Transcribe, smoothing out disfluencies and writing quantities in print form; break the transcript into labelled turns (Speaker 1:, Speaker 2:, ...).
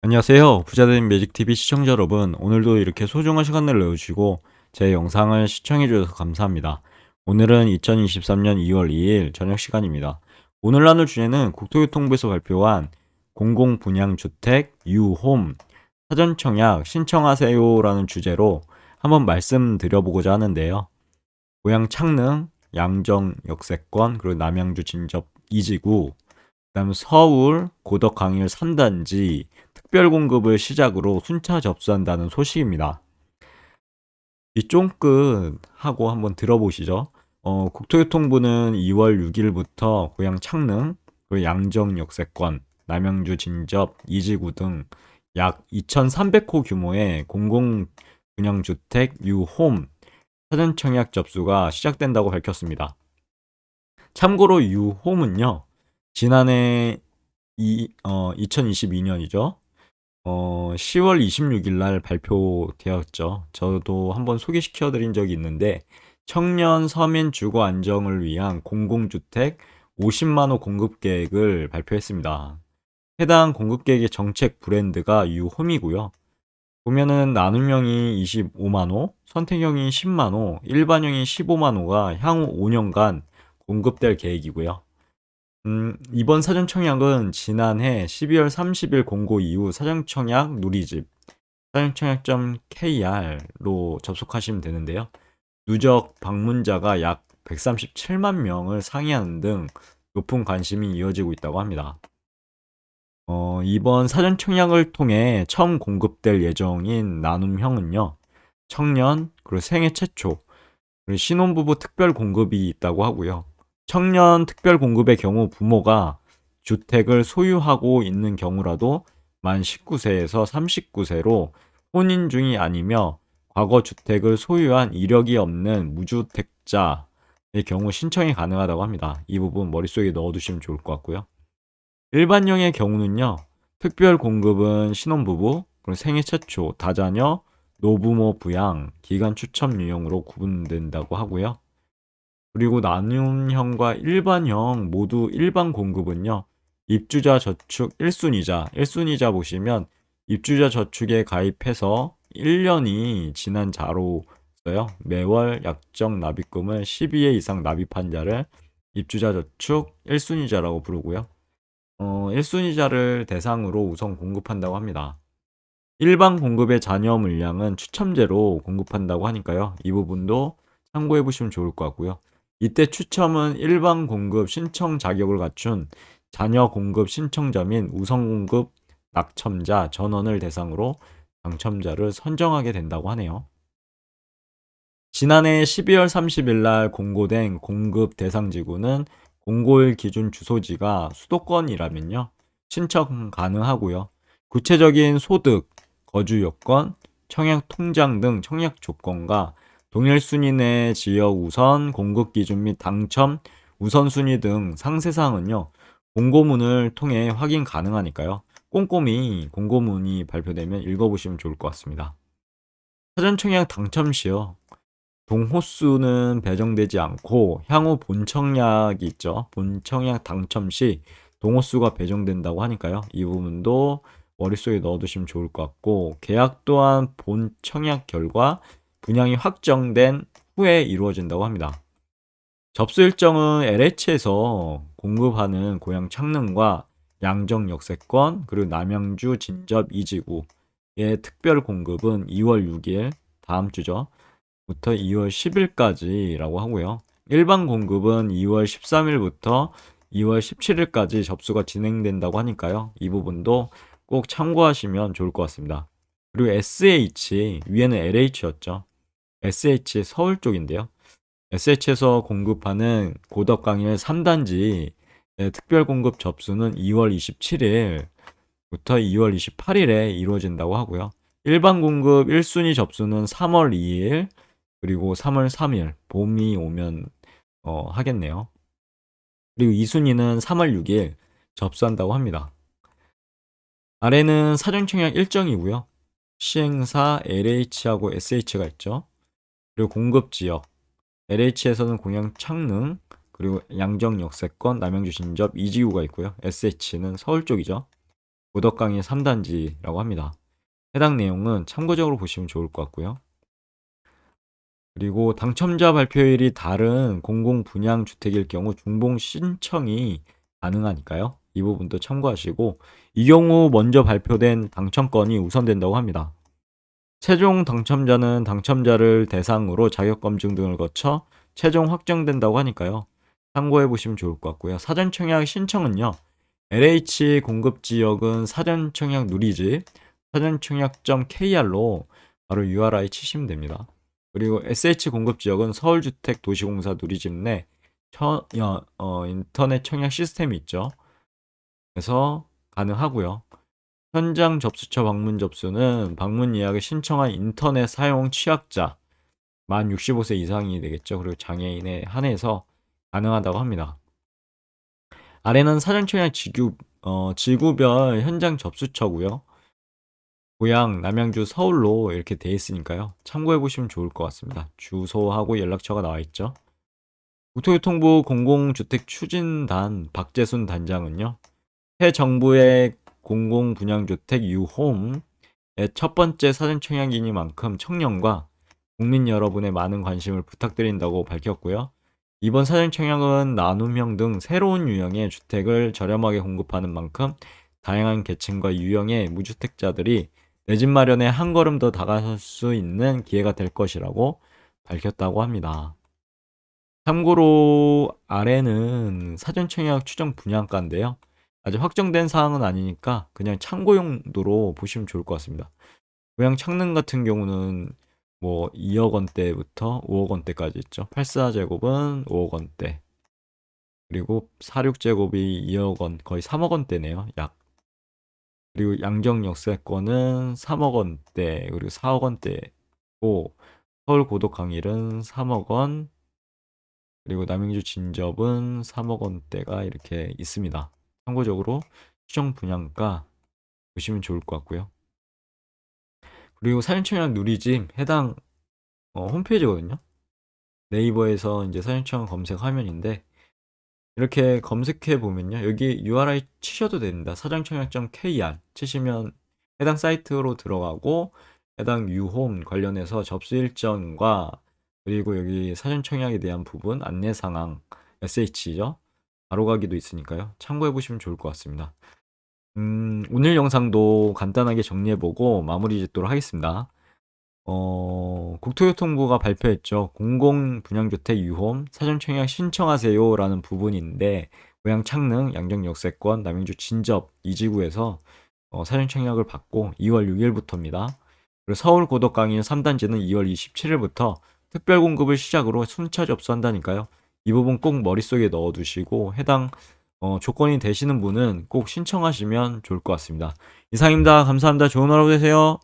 Speaker 1: 안녕하세요. 부자된 매직TV 시청자 여러분. 오늘도 이렇게 소중한 시간을 내주시고 제 영상을 시청해 주셔서 감사합니다. 오늘은 2023년 2월 2일 저녁 시간입니다. 오늘 나눌 주제는 국토교통부에서 발표한 공공분양주택 유홈 사전청약 신청하세요라는 주제로 한번 말씀드려보고자 하는데요. 고양 창릉, 양정 역세권, 그리고 남양주 진접 2지구, 그다음 서울 고덕 강일 3단지 특별 공급을 시작으로 순차 접수한다는 소식입니다. 이 쫑긋 하고 한번 들어보시죠. 국토교통부는 2월 6일부터 고양 창릉, 그리고 양정 역세권, 남양주 진접 2지구 등 약 2,300호 규모의 공공분양주택 유홈 사전청약 접수가 시작된다고 밝혔습니다. 참고로 유홈은요, 지난해 2022년이죠. 10월 26일 날 발표되었죠. 저도 한번 소개시켜 드린 적이 있는데, 청년 서민 주거 안정을 위한 공공주택 50만 호 공급 계획을 발표했습니다. 해당 공급 계획의 정책 브랜드가 유홈이고요. 보면은 나눔형이 25만 호, 선택형이 10만 호, 일반형이 15만 호가 향후 5년간 공급될 계획이고요. 이번 사전청약은 지난해 12월 30일 공고 이후 사전청약 누리집 사전청약.kr로 접속하시면 되는데요. 누적 방문자가 약 137만 명을 상회하는 등 높은 관심이 이어지고 있다고 합니다. 이번 사전청약을 통해 처음 공급될 예정인 나눔형은요, 청년, 그리고 생애 최초, 그리고 신혼부부 특별 공급이 있다고 하고요. 청년 특별 공급의 경우 부모가 주택을 소유하고 있는 경우라도 만 19세에서 39세로 혼인 중이 아니며 과거 주택을 소유한 이력이 없는 무주택자의 경우 신청이 가능하다고 합니다. 이 부분 머릿속에 넣어두시면 좋을 것 같고요. 일반형의 경우는요, 특별 공급은 신혼부부, 그리고 생애 최초, 다자녀, 노부모 부양, 기간 추첨 유형으로 구분된다고 하고요. 그리고 나눔형과 일반형 모두 일반 공급은요, 입주자 저축 1순위자 보시면 입주자 저축에 가입해서 1년이 지난 자로서요, 매월 약정 납입금을 12회 이상 납입한 자를 입주자 저축 1순위자라고 부르고요. 1순위자를 대상으로 우선 공급한다고 합니다. 일반 공급의 잔여 물량은 추첨제로 공급한다고 하니까요. 이 부분도 참고해 보시면 좋을 것 같고요. 이때 추첨은 일반 공급 신청 자격을 갖춘 잔여 공급 신청자 및 우선 공급 낙첨자 전원을 대상으로 당첨자를 선정하게 된다고 하네요. 지난해 12월 30일 날 공고된 공급 대상 지구는 공고일 기준 주소지가 수도권이라면요, 신청 가능하고요. 구체적인 소득, 거주 여건, 청약 통장 등 청약 조건과 동일 순위 내 지역 우선 공급 기준 및 당첨 우선순위 등 상세 사항은요, 공고문을 통해 확인 가능하니까요. 꼼꼼히 공고문이 발표되면 읽어보시면 좋을 것 같습니다. 사전 청약 당첨 시요, 동호수는 배정되지 않고 향후 본청약이 있죠. 본청약 당첨 시 동호수가 배정된다고 하니까요. 이 부분도 머릿속에 넣어두시면 좋을 것 같고, 계약 또한 본청약 결과 분양이 확정된 후에 이루어진다고 합니다. 접수 일정은 LH에서 공급하는 고양 창릉과 양정 역세권, 그리고 남양주 진접 2지구의 특별 공급은 2월 6일 다음 주죠. 부터 2월 10일까지라고 하고요. 일반 공급은 2월 13일부터 2월 17일까지 접수가 진행된다고 하니까요. 이 부분도 꼭 참고하시면 좋을 것 같습니다. 그리고 SH, 위에는 LH였죠. SH 서울 쪽인데요. SH에서 공급하는 고덕강일 3단지 특별 공급 접수는 2월 27일부터 2월 28일에 이루어진다고 하고요. 일반 공급 1순위 접수는 3월 2일, 그리고 3월 3일 봄이 오면 하겠네요. 그리고 2순위는 3월 6일 접수한다고 합니다. 아래는 사전청약 일정이고요. 시행사 LH하고 SH가 있죠. 그리고 공급지역 LH에서는 공양 창릉, 그리고 양정 역세권, 남양주 진접 2지구가 있고요. SH는 서울 쪽이죠. 고덕강일 3단지라고 합니다. 해당 내용은 참고적으로 보시면 좋을 것 같고요. 그리고 당첨자 발표일이 다른 공공분양주택일 경우 중복 신청이 가능하니까요. 이 부분도 참고하시고, 이 경우 먼저 발표된 당첨건이 우선된다고 합니다. 최종 당첨자는 당첨자를 대상으로 자격검증 등을 거쳐 최종 확정된다고 하니까요. 참고해 보시면 좋을 것 같고요. 사전청약 신청은요. LH 공급지역은 사전청약 누리집, 사전청약.kr로 바로 URI 치시면 됩니다. 그리고 SH 공급지역은 서울주택도시공사 누리집 내 인터넷 청약 시스템이 있죠. 그래서 가능하고요. 현장 접수처 방문 접수는 방문 예약을 신청한 인터넷 사용 취약자 만 65세 이상이 되겠죠. 그리고 장애인에 한해서 가능하다고 합니다. 아래는 사전청약 지구별 현장 접수처고요. 고향 남양주 서울로 이렇게 돼 있으니까요. 참고해 보시면 좋을 것 같습니다. 주소하고 연락처가 나와 있죠. 국토교통부 공공주택추진단 박재순 단장은요. 새 정부의 공공분양주택 유홈의 첫 번째 사전청약이니만큼 청년과 국민 여러분의 많은 관심을 부탁드린다고 밝혔고요. 이번 사전청약은 나눔형 등 새로운 유형의 주택을 저렴하게 공급하는 만큼 다양한 계층과 유형의 무주택자들이 내 집 마련에 한 걸음 더 다가설 수 있는 기회가 될 것이라고 밝혔다고 합니다. 참고로 아래는 사전청약 추정 분양가인데요. 아직 확정된 사항은 아니니까 그냥 참고 용도로 보시면 좋을 것 같습니다. 고양 창릉 같은 경우는 뭐 2억 원대부터 5억 원대까지 있죠. 84제곱은 5억 원대. 그리고 46제곱이 2억 원, 거의 3억 원대네요. 약. 그리고 양정 역세권은 3억 원대, 그리고 4억 원대고 서울 고덕 강일은 3억 원, 그리고 남양주 진접은 3억 원대가 이렇게 있습니다. 참고적으로 추정 분양가 보시면 좋을 것 같고요. 그리고 사진청약 누리집 해당 홈페이지거든요. 네이버에서 이제 사진청약 검색 화면인데 이렇게 검색해 보면요. 여기 URI 치셔도 됩니다. 사전청약.kr 치시면 해당 사이트로 들어가고 해당 유홈 관련해서 접수 일정과 그리고 여기 사전청약에 대한 부분 안내 상황 SH죠. 바로가기도 있으니까요. 참고해 보시면 좋을 것 같습니다. 오늘 영상도 간단하게 정리해보고 마무리 짓도록 하겠습니다. 국토교통부가 발표했죠. 공공분양주택 유홈 사전청약 신청하세요 라는 부분인데 고양 창릉, 양정 역세권, 남양주 진접 이지구에서 사전청약을 받고 2월 6일부터입니다. 그리고 서울 고덕 강일 3단지는 2월 27일부터 특별 공급을 시작으로 순차 접수한다니까요. 이 부분 꼭 머릿속에 넣어두시고 해당 조건이 되시는 분은 꼭 신청하시면 좋을 것 같습니다. 이상입니다. 감사합니다. 좋은 하루 되세요.